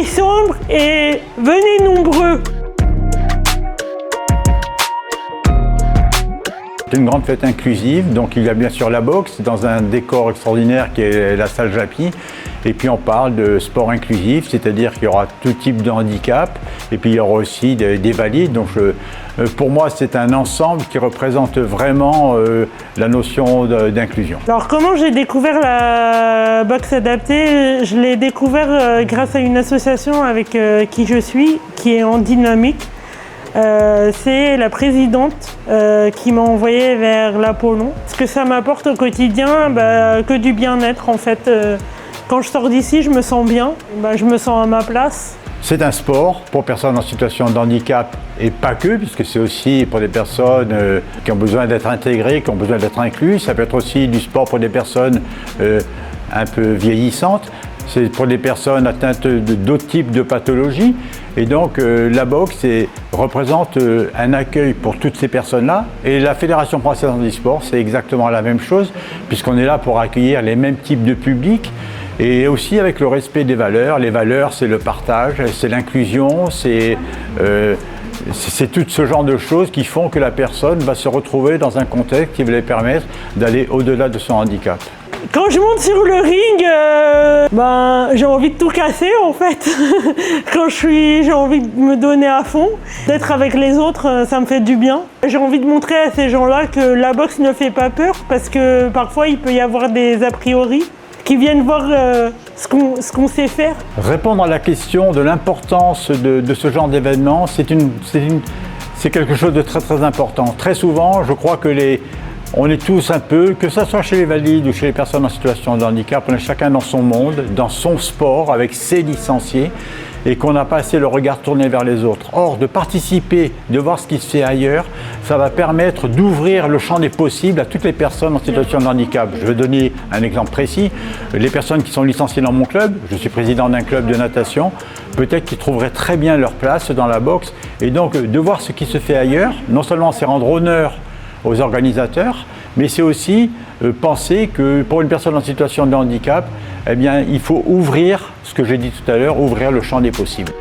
décembre et venez nombreux. C'est une grande fête inclusive, donc il y a bien sûr la boxe dans un décor extraordinaire qui est la salle Japy. Et puis on parle de sport inclusif, c'est-à-dire qu'il y aura tout type de handicap et puis il y aura aussi des valides. Donc pour moi c'est un ensemble qui représente vraiment la notion d'inclusion. Alors comment j'ai découvert la boxe adaptée? Je l'ai découvert grâce à une association avec qui je suis, qui est en dynamique. C'est la présidente qui m'a envoyé vers l'Apollon. Ce que ça m'apporte au quotidien, que du bien-être en fait. Quand je sors d'ici, je me sens bien, je me sens à ma place. C'est un sport pour personnes en situation de handicap et pas que, puisque c'est aussi pour des personnes qui ont besoin d'être intégrées, qui ont besoin d'être incluses. Ça peut être aussi du sport pour des personnes un peu vieillissantes. C'est pour des personnes atteintes d'autres types de pathologies. Et donc la boxe représente un accueil pour toutes ces personnes-là. Et la Fédération française handisport, c'est exactement la même chose, puisqu'on est là pour accueillir les mêmes types de publics. Et aussi avec le respect des valeurs. Les valeurs, c'est le partage, c'est l'inclusion, c'est tout ce genre de choses qui font que la personne va se retrouver dans un contexte qui va lui permettre d'aller au-delà de son handicap. Quand je monte sur le ring, j'ai envie de tout casser en fait. Quand j'ai envie de me donner à fond, d'être avec les autres, ça me fait du bien. J'ai envie de montrer à ces gens-là que la boxe ne fait pas peur parce que parfois il peut y avoir des a priori qui viennent voir ce qu'on sait faire. Répondre à la question de l'importance de ce genre d'événement, c'est quelque chose de très très important. Très souvent, je crois que on est tous un peu, que ce soit chez les valides ou chez les personnes en situation de handicap, on est chacun dans son monde, dans son sport, avec ses licenciés, et qu'on n'a pas assez le regard tourné vers les autres. Or, de participer, de voir ce qui se fait ailleurs, ça va permettre d'ouvrir le champ des possibles à toutes les personnes en situation de handicap. Je vais donner un exemple précis. Les personnes qui sont licenciées dans mon club, je suis président d'un club de natation, peut-être qu'ils trouveraient très bien leur place dans la boxe. Et donc, de voir ce qui se fait ailleurs, non seulement c'est rendre honneur aux organisateurs, mais c'est aussi penser que pour une personne en situation de handicap, eh bien, il faut ouvrir, ce que j'ai dit tout à l'heure, ouvrir le champ des possibles.